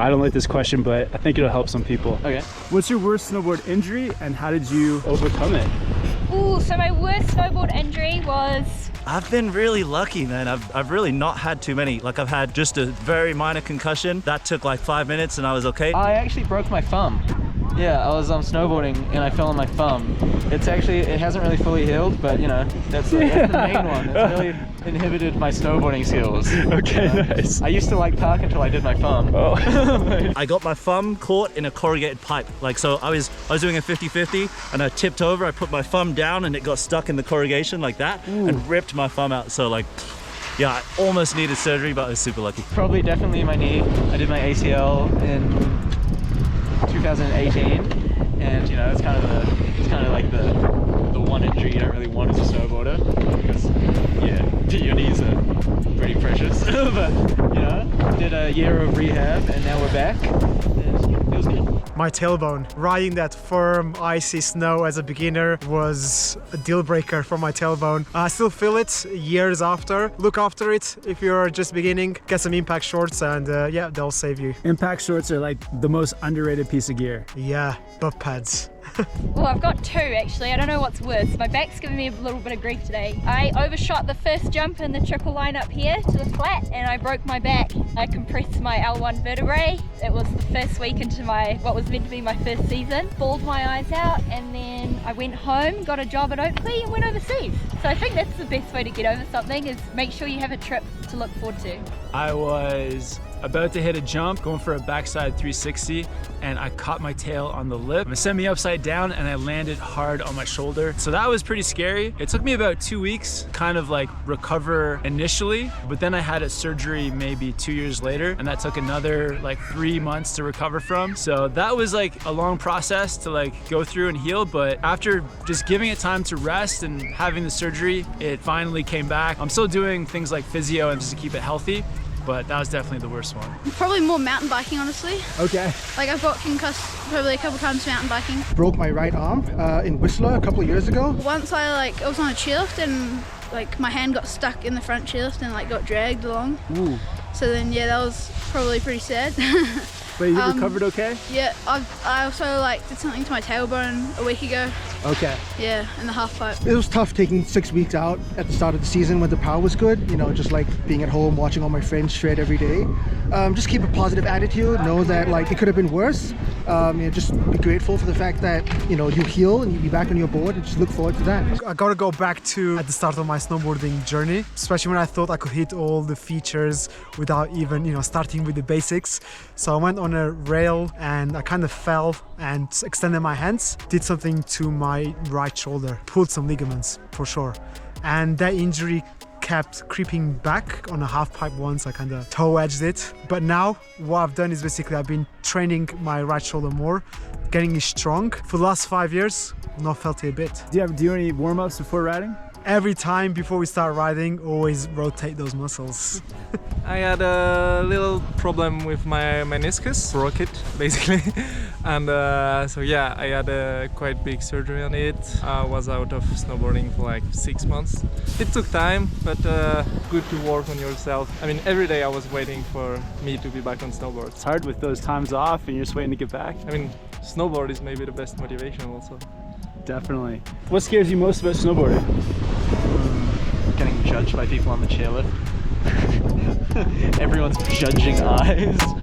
I don't like this question, but I think it'll help some people. Okay. What's your worst snowboard injury and how did you overcome it? Ooh, so my worst snowboard injury was... I've been really lucky, man. I've really not had too many. Like, I've had just a very minor concussion. That took like 5 minutes and I was okay. I actually broke my thumb. Yeah, I was snowboarding and I fell on my thumb. It hasn't really fully healed, but you know, that's the main one. It's really inhibited my snowboarding skills. Okay, nice. I used to like park until I did my thumb. Oh. I got my thumb caught in a corrugated pipe. Like, so I was doing a 50-50 and I tipped over, I put my thumb down and it got stuck in the corrugation like that. Ooh. And ripped my thumb out. So like, yeah, I almost needed surgery, but I was super lucky. Probably definitely my knee. I did my ACL in 2018, and you know, it's kind of like the one injury you don't really want as a snowboarder, because yeah, your knees are pretty precious. But you know, did a year of rehab and now we're back, and it feels good. My tailbone. Riding that firm, icy snow as a beginner was a deal breaker for my tailbone. I still feel it years after. Look after it if you're just beginning. Get some impact shorts and yeah, they'll save you. Impact shorts are like the most underrated piece of gear. Yeah, butt pads. Well, I've got two actually. I don't know what's worse. My back's giving me a little bit of grief today. I overshot the first jump in the triple line up here to the flat and I broke my back. I compressed my L1 vertebrae. It was the first week into what was meant to be my first season. Bawled my eyes out and then I went home, got a job at Oakley and went overseas. So I think that's the best way to get over something, is make sure you have a trip to look forward to. I was about to hit a jump, going for a backside 360, and I caught my tail on the lip. It sent me upside down and I landed hard on my shoulder. So that was pretty scary. It took me about 2 weeks, kind of like recover initially, but then I had a surgery maybe 2 years later, and that took another like 3 months to recover from. So that was like a long process to like go through and heal, but after just giving it time to rest and having the surgery, it finally came back. I'm still doing things like physio and just to keep it healthy, but that was definitely the worst one. Probably more mountain biking, honestly. Okay. Like, I've got concussed probably a couple times mountain biking. Broke my right arm in Whistler a couple of years ago. Once I was on a chairlift and like my hand got stuck in the front chairlift and like got dragged along. Ooh. So then yeah, that was probably pretty sad. But you recovered okay? Yeah, I also like did something to my tailbone a week ago. Okay. Yeah, in the half pipe. It was tough taking 6 weeks out at the start of the season when the power was good. You know, just like being at home, watching all my friends shred every day. Just keep a positive attitude. Know that like it could have been worse. Just be grateful for the fact that you know you heal and you be back on your board, and just look forward to that. I gotta go back to at the start of my snowboarding journey, especially when I thought I could hit all the features without even starting with the basics. So I went on a rail and I kind of fell and extended my hands, did something to my right shoulder, pulled some ligaments for sure, and that injury kept creeping back. On a half pipe once I kind of toe edged it, but now what I've done is basically I've been training my right shoulder more, getting it strong for the last 5 years. Not felt it a bit. Do you do any warm-ups before riding? Every time before we start riding, always rotate those muscles. I had a little problem with my meniscus, broke it basically, and so yeah, I had a quite big surgery on it. I was out of snowboarding for like 6 months. It took time, but good to work on yourself. I mean, every day I was waiting for me to be back on snowboard. It's hard with those times off and you're just waiting to get back. I mean, snowboard is maybe the best motivation also. Definitely. What scares you most about snowboarding? Getting judged by people on the chairlift. Everyone's judging eyes.